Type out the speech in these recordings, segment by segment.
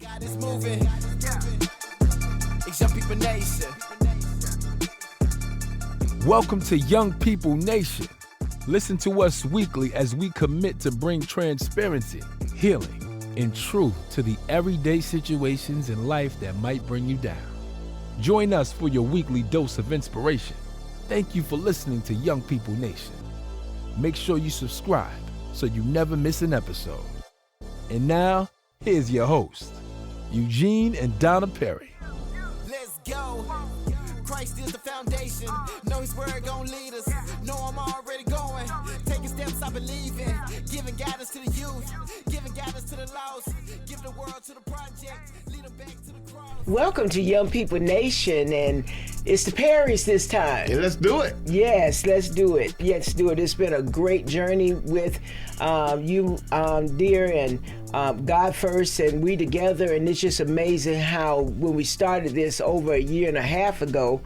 God is moving. It's Young People Nation. Welcome to Young People Nation. Listen to us weekly as we commit to bring transparency, healing, and truth to the everyday situations in life that might bring you down. Join us for your weekly dose of inspiration. Thank you for listening to Young People Nation. Make sure you subscribe so you never miss an episode. And now, here's your host, Eugene and Donna Perry. Let's go. Christ is the foundation. Know his word gon' lead us. Know I'm already going. Taking steps I believe in. Giving guidance to the youth. Giving guidance to the lost. Giving the world to the project. Lead them back to the cross. Welcome to Young People Nation, and it's the Perrys this time. Yeah, let's do it. Yes, let's do it. Let's do it. It's been a great journey with you, dear, and God first, and we together. And it's just amazing how when we started this over a year and a half ago,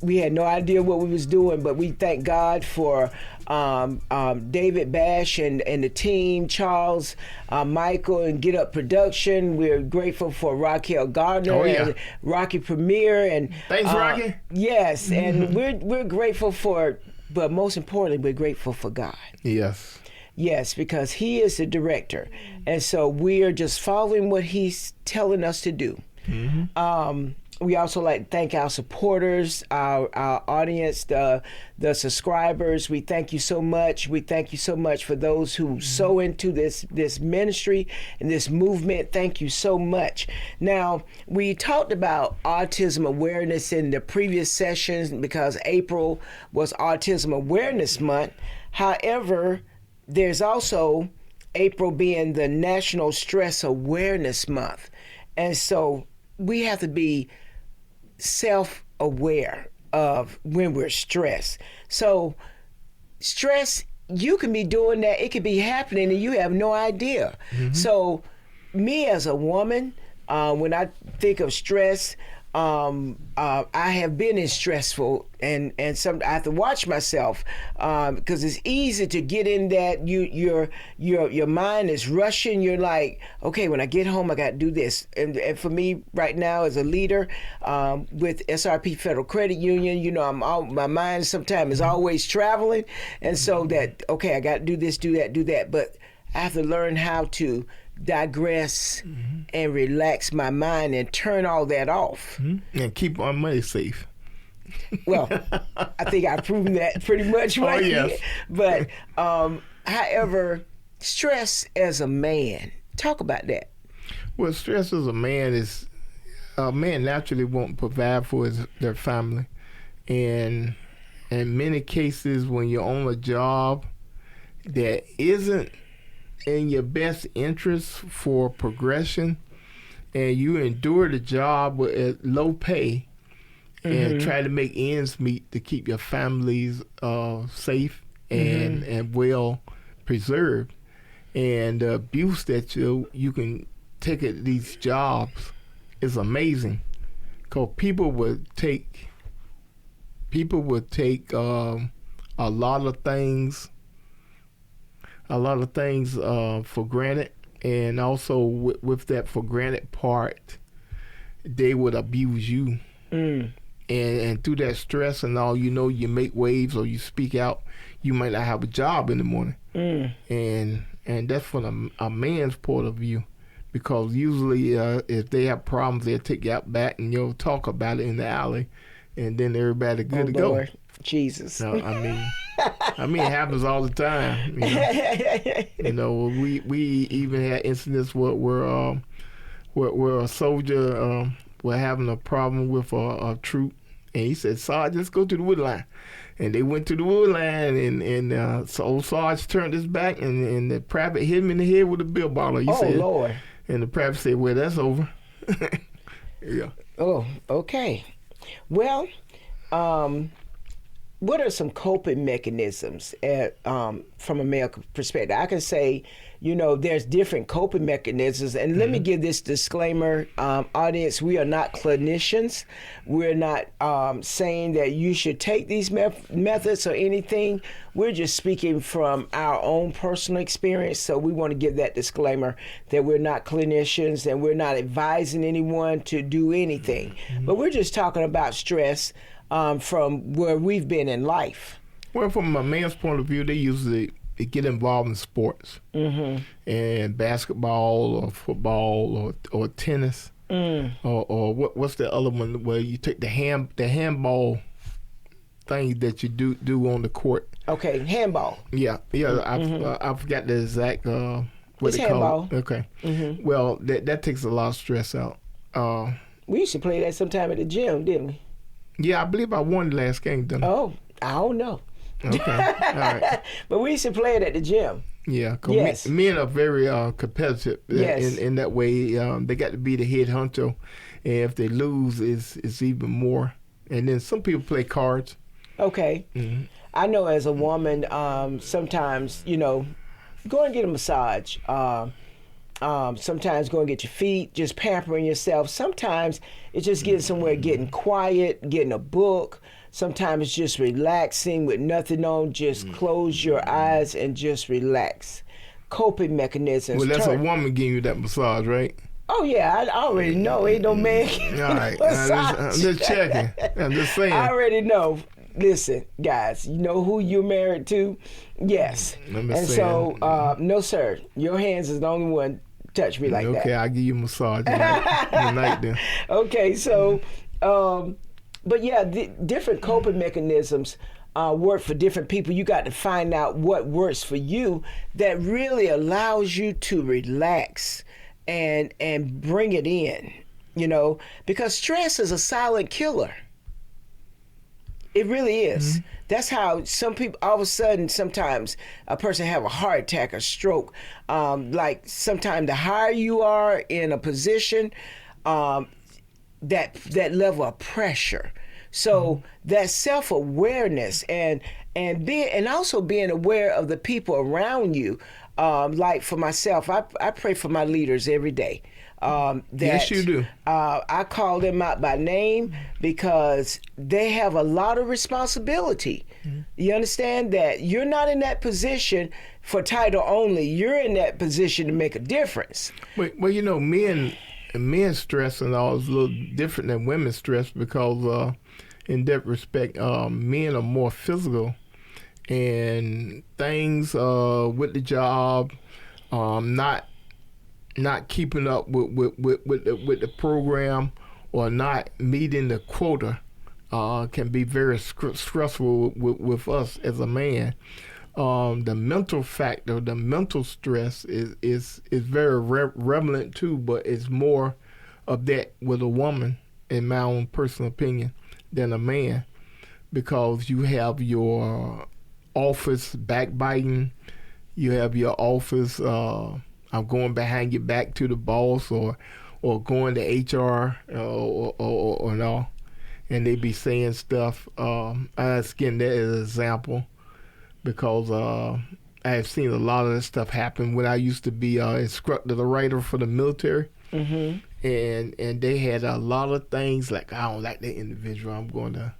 we had no idea what we was doing, but we thank God for David Bash and the team, Charles, Michael, and Get Up Production. We're grateful for Raquel Gardner and Rocky Premier, and thanks, Rocky. Yes, and we're grateful for, but most importantly, we're grateful for God. Yes. Yes, because He is the director, and so we are just following what He's telling us to do. We also like to thank our supporters, our audience, the subscribers. We thank you so much. We thank you so much for those who sow into this ministry and this movement. Thank you so much. Now, we talked about autism awareness in the previous sessions because April was Autism Awareness Month. However, there's also April being the National Stress Awareness Month. And so we have to be self-aware of when we're stressed. So stress, you can be doing that, it could be happening and you have no idea. So me as a woman, when I think of stress, I have been in stressful and some I have to watch myself because it's easy to get in that your mind is rushing. You're like, okay, when I get home, I got to do this. And for me right now as a leader with SRP Federal Credit Union, you know, my mind sometimes is always traveling, and so that okay, I got to do this, do that. But I have to learn how to digress and relax my mind and turn all that off and keep our money safe. Well, I think I've proven that pretty much right here. But however, stress as a man, talk about that. Well, stress as a man is naturally won't provide for their family, and in many cases when you're on a job that isn't in your best interest for progression, and you endure the job at low pay and try to make ends meet to keep your families safe and well preserved, and the abuse that you can take at these jobs is amazing, because people would take a lot of things for granted, and also with that for granted part, they would abuse you. And through that stress and all, you know, you make waves or you speak out, you might not have a job in the morning. And that's from a man's point of view, because usually if they have problems, they'll take you out back and you'll talk about it in the alley, and then everybody good to Lord. go. Jesus. No, I mean, it happens all the time. You know, we even had incidents where a soldier were having a problem with a troop, and he said, "Sarge, let's go to the wood line." And they went to the wood line, and so old Sarge turned his back, and the private hit him in the head with a bill bottle. He said, Lord. And the private said, "Well, that's over." Yeah. Oh, okay. Well, what are some coping mechanisms from a male perspective? I can say, there's different coping mechanisms. And let me give this disclaimer, audience, we are not clinicians. We're not saying that you should take these methods or anything. We're just speaking from our own personal experience. So we want to give that disclaimer that we're not clinicians and we're not advising anyone to do anything. But we're just talking about stress from where we've been in life. Well, from a man's point of view, they usually get involved in sports, and basketball or football or tennis, or what's the other one where you take the handball thing that you do on the court. Okay, handball. Yeah. I forgot the exact what it's they handball. call it. Okay. Well, that takes a lot of stress out. We used to play that sometime at the gym, didn't we? Yeah, I believe I won the last game, didn't I? Oh, I don't know. Okay, all right. But we used to play it at the gym. Yeah, 'cause Yes. men are very competitive Yes. in that way. They got to be the head honcho, and if they lose, it's even more. And then some people play cards. Okay. I know as a woman, sometimes, go and get a massage. Sometimes go and get your feet, just pampering yourself. Sometimes it's just getting somewhere, getting quiet, getting a book. Sometimes it's just relaxing with nothing on. Just close your eyes and just relax. Coping mechanisms. Well, that's a woman giving you that massage, right? Oh, yeah, I already know. Ain't no man getting All right. massage. I'm just checking. I'm just saying. I already know. Listen, guys, you know who you're married to? Yes. I'm just And saying. so, no, sir. Your hands is the only one touch me like that. Okay, I'll give you a massage tonight then. Okay, so, but yeah, different coping mechanisms work for different people. You got to find out what works for you that really allows you to relax and bring it in, because stress is a silent killer. It really is. That's how some people, all of a sudden, sometimes a person have a heart attack or stroke. Like sometimes the higher you are in a position, that level of pressure. So that self-awareness and also being aware of the people around you. Like for myself, I pray for my leaders every day. Yes, you do. I call them out by name because they have a lot of responsibility. You understand that you're not in that position for title only. You're in that position to make a difference. Well, men stress and all is a little different than women's stress because in that respect, men are more physical and things with the job, not keeping up with the program or not meeting the quota can be very stressful with us as a man. The mental factor, the mental stress is very relevant too, but it's more of that with a woman, in my own personal opinion, than a man, because you have your office backbiting, you have your office I'm going behind your back to the boss or going to HR or no, and they be saying stuff. I just getting that as an example because I have seen a lot of this stuff happen when I used to be instructor, the writer for the military, and they had a lot of things like, I don't like that individual. I'm going to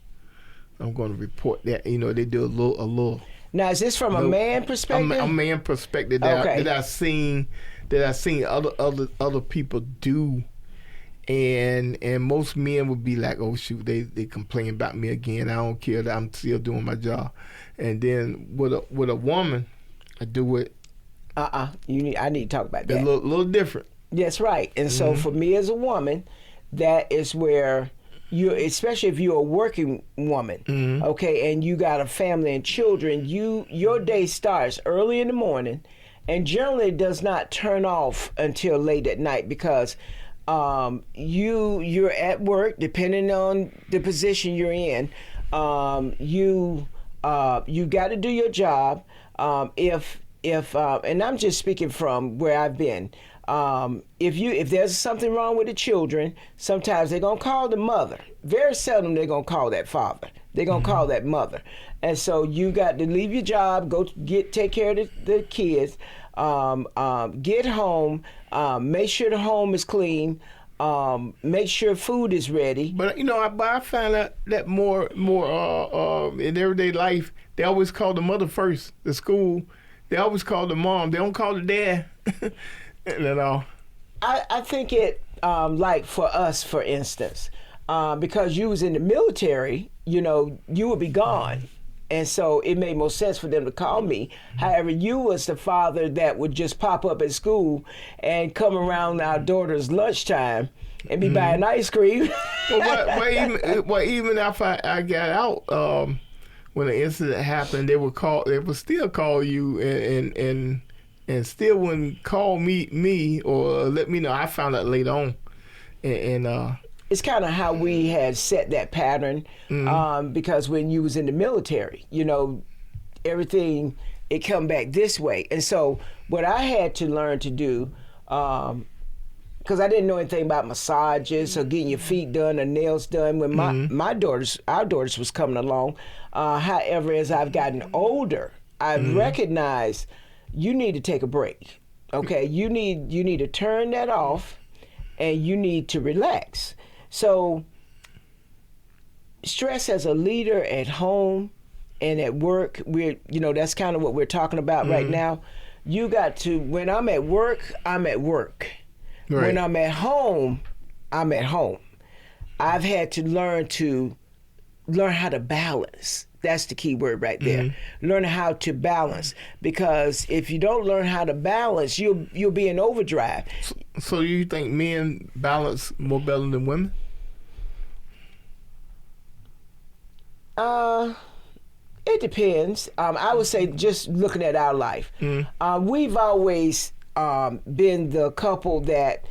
report that. They do a little. Now, is this from a man perspective? A man perspective that Okay. I've seen other people do, and most men would be like, oh shoot, they complain about me again. I don't care, that I'm still doing my job. And then with a woman, I do it. I need to talk about that. A little different. That's right. And so for me as a woman, that is where especially if you're a working woman, okay, and you got a family and children, your day starts early in the morning and generally does not turn off until late at night because you're at work, depending on the position you're in. You got to do your job. If and I'm just speaking from where I've been. If there's something wrong with the children, sometimes they're gonna call the mother. Very seldom they're gonna call that father. they're going to call that mother. And so you got to leave your job, go take care of the kids, get home, make sure the home is clean, make sure food is ready. But I find that more in everyday life, they always call the mother first. The school, they always call the mom. They don't call the dad. At all. I think it like for us, for instance, because you was in the military, you would be gone. And so it made more sense for them to call me. However, you was the father that would just pop up at school and come around our daughter's lunchtime and be buying ice cream. Well, even after I got out, when the incident happened, they would still call you and still wouldn't call me or let me know. I found out later on, and it's kind of how we had set that pattern, because when you was in the military, everything, it come back this way. And so what I had to learn to do, because I didn't know anything about massages or getting your feet done or nails done when our daughters was coming along. However, as I've gotten older, I've recognized you need to take a break. Okay, you need to turn that off, and you need to relax. So stress as a leader at home and at work, that's kind of what we're talking about right now. You got to, when I'm at work, I'm at work. Right. When I'm at home, I'm at home. I've had to learn how to balance. That's the key word right there. Learn how to balance, because if you don't learn how to balance, you'll be in overdrive. So you think men balance more better than women? It depends. I would say, just looking at our life, we've always been the couple that,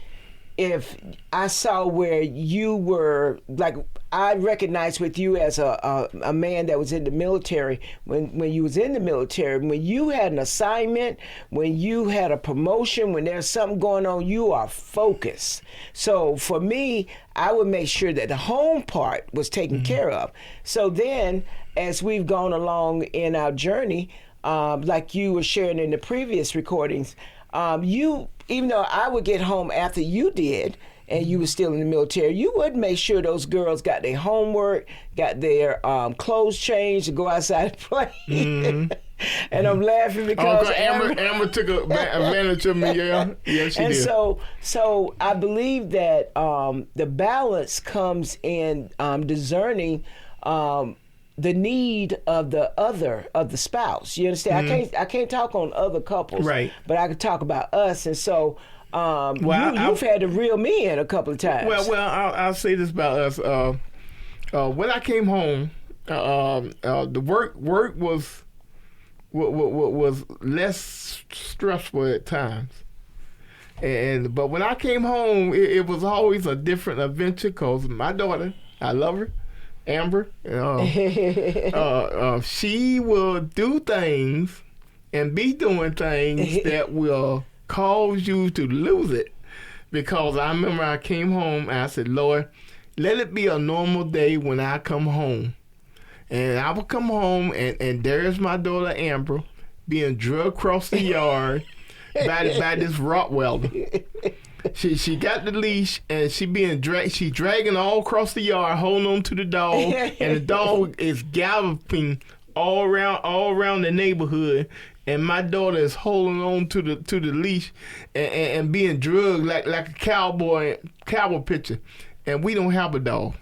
if I saw where you were, like, I recognized with you as a man that was in the military, when you was in the military, when you had an assignment, when you had a promotion, when there's something going on, you are focused. So for me, I would make sure that the home part was taken care of. So then, as we've gone along in our journey, like you were sharing in the previous recordings, even though I would get home after you did, and you were still in the military, you would make sure those girls got their homework, got their clothes changed to go outside and play. And I'm laughing because Amber took advantage of me. Yeah, she and did. So I believe that the balance comes in discerning the need of the spouse. You understand? I can't talk on other couples, right? But I can talk about us. And so you've had to reel me in a couple of times. Well, I'll say this about us. When I came home, the work was less stressful at times. But when I came home, it was always a different adventure, because my daughter, I love her, Amber, she will do things and be doing things that will cause you to lose it. Because I remember I came home and I said, Lord, let it be a normal day when I come home. And I would come home and there's my daughter Amber being drugged across the yard by this Rottweiler. She got the leash and she dragging all across the yard, holding on to the dog, and the dog is galloping all around the neighborhood, and my daughter is holding on to the leash and being drugged like a cowboy picture. And we don't have a dog.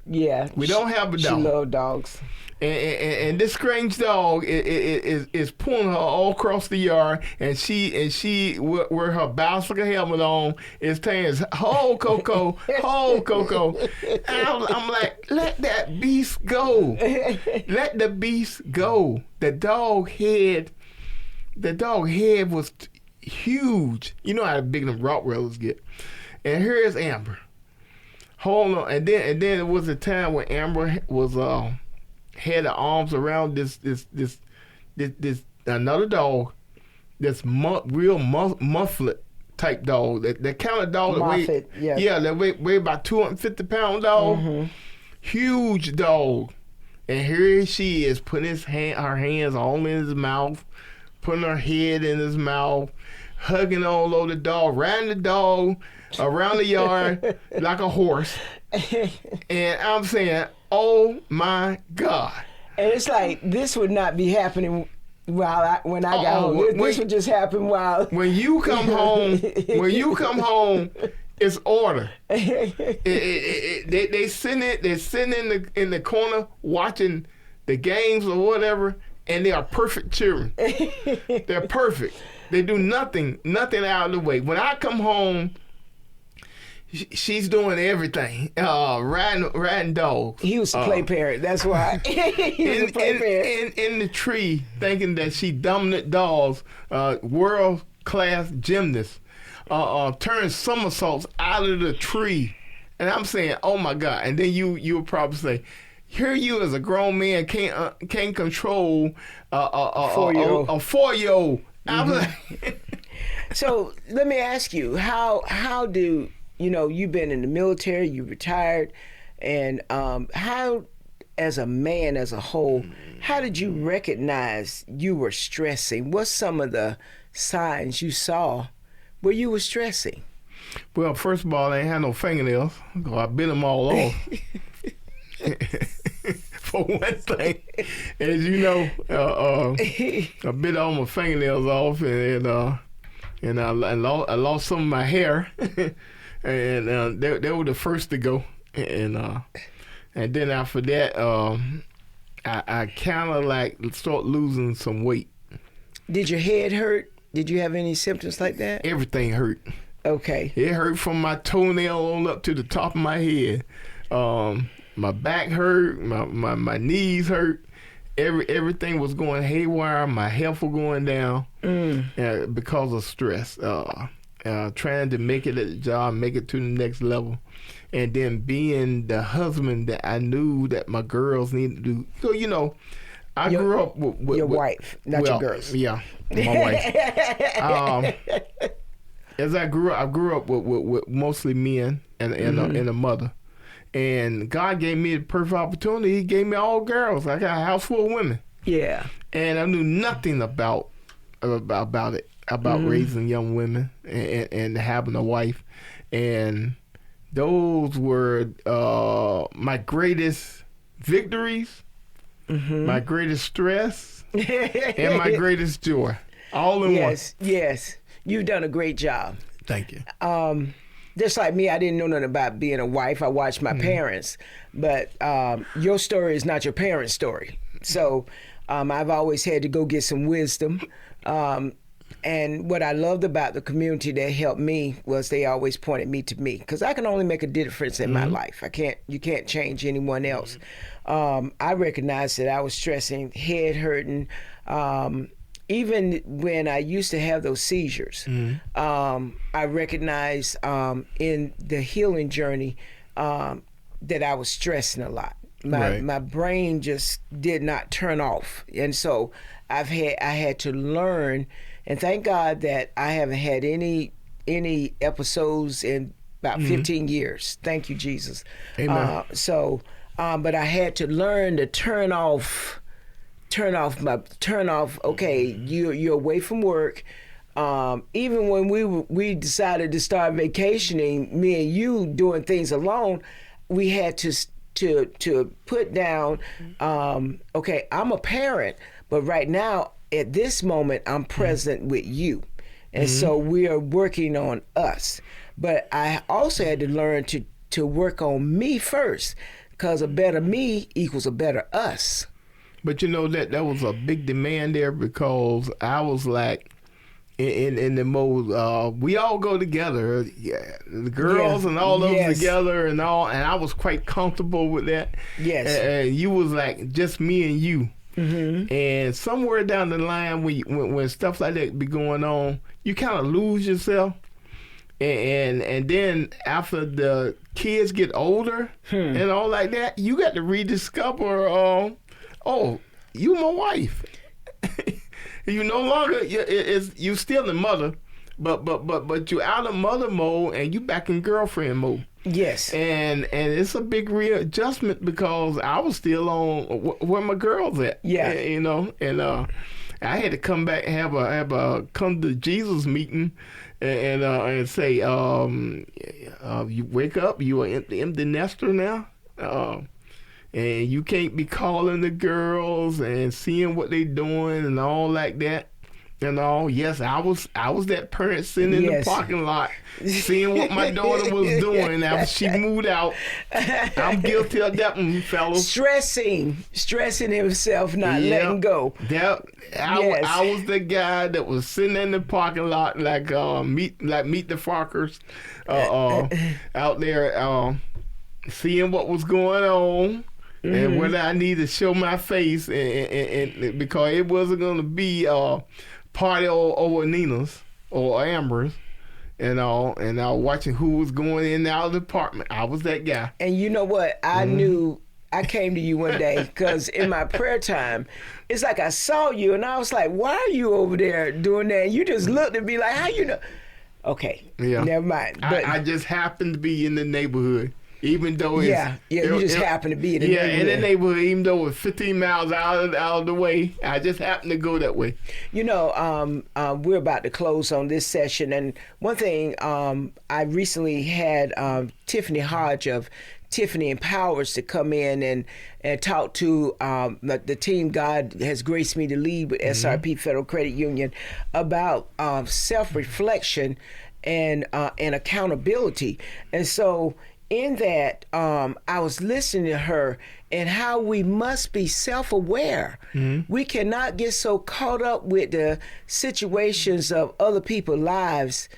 Yeah, we don't have a dog. She loves dogs. And this strange dog is pulling her all across the yard, and she with her bicycle helmet on is saying, "Ho Coco, ho Coco." And I'm like, let that beast go, let the beast go. The dog head was huge. You know how big them Rottweilers get. And here's Amber. Hold on, and then it was a time when Amber was had her arms around this another dog, this real mufflet type dog, that kind of dog that weigh about 250 pound dog, huge dog, And here she is putting her hands all in his mouth, putting her head in his mouth, hugging all over the dog, riding the dog around the yard like a horse. And I'm saying, oh my God. And it's like, this would not be happening when I got home. This would just happen while... When you come home, it's order. They sitting in the corner watching the games or whatever, and they are perfect children. They're perfect. They do nothing out of the way. When I come home, she's doing everything. Riding dogs. He was a play parent. That's why. He was a play parent. In the tree, thinking that she dominant dogs, world class gymnast, turn somersaults out of the tree, and I'm saying, oh my God! And then you would probably say, here you as a grown man can't control a 4-year-old. A 4-year-old. I'm like, so let me ask you, how do you've been in the military, you retired, and how, as a man as a whole, how did you recognize you were stressing? What's some of the signs you saw where you were stressing? Well, first of all, I ain't had no fingernails. I bit them all off. For one thing, as you know, I bit all my fingernails off, and I lost some of my hair, and they were the first to go, and then after that, I kind of like start losing some weight. Did your head hurt? Did you have any symptoms like that? Everything hurt. Okay. It hurt from my toenail on up to the top of my head. My back hurt. My knees hurt. Everything was going haywire. My health was going down because of stress. Trying to make it at the job, make it to the next level, and then being the husband that I knew that my girls needed to do. So I grew up with your wife, not your girls. Yeah, my wife. As I grew up with mostly men and a mother. And God gave me the perfect opportunity. He gave me all girls. I got a house full of women. Yeah. And I knew nothing about it, about raising young women and having a wife. And those were my greatest victories, my greatest stress, and my greatest joy. All in one. Yes. You've done a great job. Thank you. Just like me, I didn't know nothing about being a wife. I watched my parents, but your story is not your parents' story. So I've always had to go get some wisdom. And what I loved about the community that helped me was they always pointed me to me, because I can only make a difference in my life. You can't change anyone else. I recognized that I was stressing, head hurting. Even when I used to have those seizures, I recognized in the healing journey that I was stressing a lot. My brain just did not turn off, and so I had to learn. And thank God that I haven't had any episodes in about 15 years. Thank you, Jesus. Amen. But I had to learn to turn off. Okay, you're away from work. Even when we decided to start vacationing, me and you doing things alone, we had to put down. Okay, I'm a parent, but right now at this moment I'm present with you, and so we are working on us. But I also had to learn to work on me first, because a better me equals a better us. But that was a big demand there, because I was like in the mode, we all go together, the girls and all of us together and all, and I was quite comfortable with that. Yes. And you was like just me and you. And somewhere down the line, when stuff like that be going on, you kind of lose yourself. And then after the kids get older and all like that, you got to rediscover. Oh, you my wife. You no longer, you still the mother, But you out of mother mode and you back in girlfriend mode. Yes. And it's a big readjustment because I was still on where my girls at. Yeah. You know, and I had to come back and have a come to Jesus meeting and say, you wake up, you are empty nester now. And you can't be calling the girls and seeing what they doing and all like that. And all, yes, I was that parent sitting in the parking lot, seeing what my daughter was doing after she moved out. I'm guilty of that one, fellas. Stressing himself, not letting go. I was the guy that was sitting in the parking lot like meet the Farkers out there, seeing what was going on. And whether I need to show my face, and because it wasn't going to be party over Nina's or Amber's and all, and I was watching who was going in and out of the apartment. I was that guy. And you know what? I knew. I came to you one day because in my prayer time, it's like I saw you and I was like, why are you over there doing that? And you just looked at me like, how you know? Okay, never mind. But I just happened to be in the neighborhood. Even though you just happen to be in the neighborhood. in the neighborhood, even though it's 15 miles out of the way, I just happened to go that way. You know, we're about to close on this session, and one thing I recently had Tiffany Hodge of Tiffany Empowers to come in and talk to the team God has graced me to lead with SRP Federal Credit Union about self-reflection and accountability, and so. In that, I was listening to her and how we must be self-aware. We cannot get so caught up with the situations of other people's lives.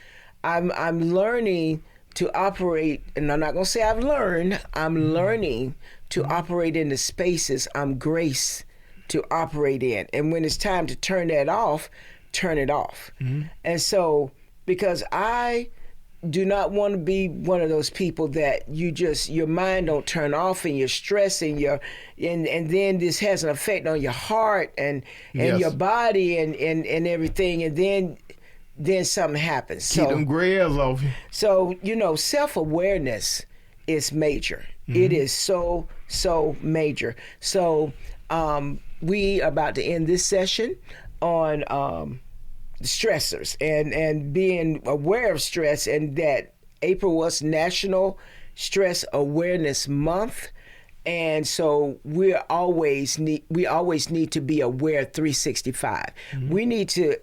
I'm learning to operate, and I'm not going to say I've learned, I'm learning to operate in the spaces I'm graced to operate in. And when it's time to turn that off, turn it off. And so, because I do not want to be one of those people that your mind don't turn off and you're stressing and then this has an effect on your heart and your body and everything, and then something happens. Keep them gray hairs off you. So, self-awareness is major. It is so major. So we are about to end this session on stressors and being aware of stress, and that April was National Stress Awareness Month, and so we always need to be aware 365. We need to,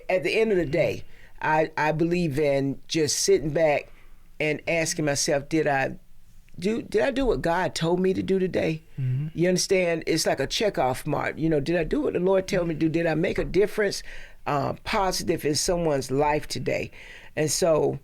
at the end of the day, I believe in just sitting back and asking myself, did I do what God told me to do today? You understand? It's like a checkoff mark. Did I do what the Lord told me to do? Did I make a difference? Positive in someone's life today. And so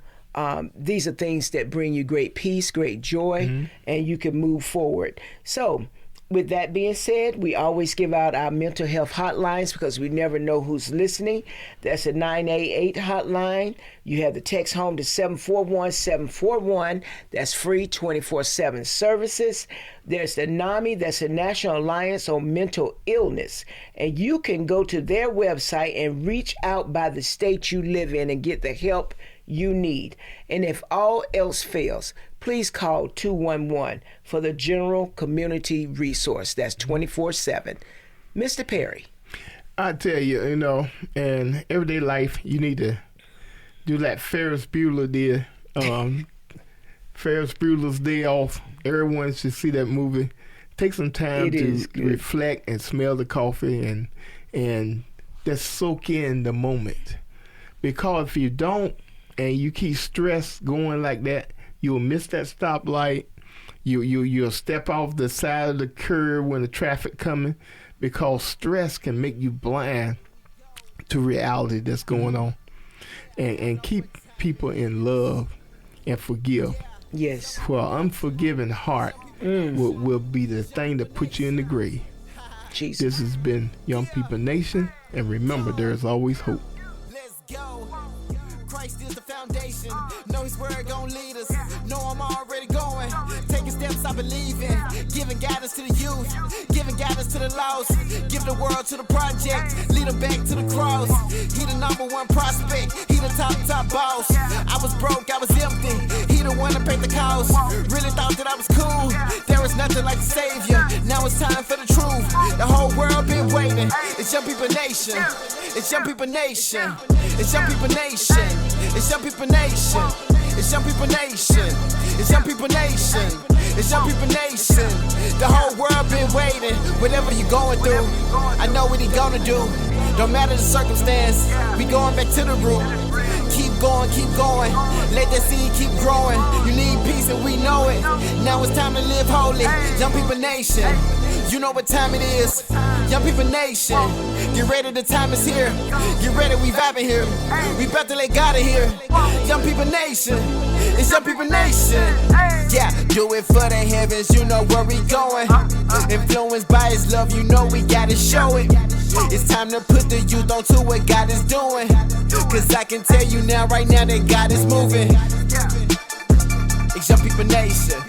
these are things that bring you great peace, great joy, and you can move forward. So with that being said, we always give out our mental health hotlines because we never know who's listening. That's a 988 hotline. You have the text home to 741-741. That's free 24/7 services. There's the NAMI, that's the National Alliance on Mental Illness. And you can go to their website and reach out by the state you live in and get the help you need. And if all else fails, please call 211 for the general community resource. That's 24/7. Mr. Perry. I tell you, in everyday life, you need to do like Ferris Bueller did. Ferris Bueller's Day Off. Everyone should see that movie. Take some time to reflect and smell the coffee and just soak in the moment. Because if you don't and you keep stress going like that, you'll miss that stoplight. You'll step off the side of the curb when the traffic coming, because stress can make you blind to reality that's going on. And keep people in love and forgive. Yes. For an unforgiving heart will be the thing that puts you in the grave. Jesus. This has been Young People Nation, and remember, there is always hope. Let's go. Christ is the foundation. Know his word gon' lead us. Know I'm already going. Taking steps steps I believe in. Giving guidance to the youth, giving guidance to the lost. Give the world to the project, lead them back to the cross. He the #1 prospect, he the top boss. I was broke, I was empty, he the one that paid the cost. Really thought that I was cool, there was nothing like the savior. Now it's time for the truth, the whole world been waiting. It's Young People Nation, it's Young People Nation, it's Young People Nation, it's Young People Nation, it's Young People Nation, it's Young People Nation, it's Young People Nation. The whole world been waiting. Whatever you going through, I know what he gonna do. Don't matter the circumstance, we going back to the root. Keep going, let that seed keep growing. You need peace and we know it. Now it's time to live holy. Young People Nation, you know what time it is. Young People Nation, get ready, the time is here. Get ready, we vibing here. We about to let God in here. Young People Nation, it's Young People Nation. Yeah, do it for the heavens, you know where we going. Influenced by his love, you know we gotta show it. It's time to put the youth onto what God is doing. Cause I can tell you now, right now, that God is moving. It's Young People Nation.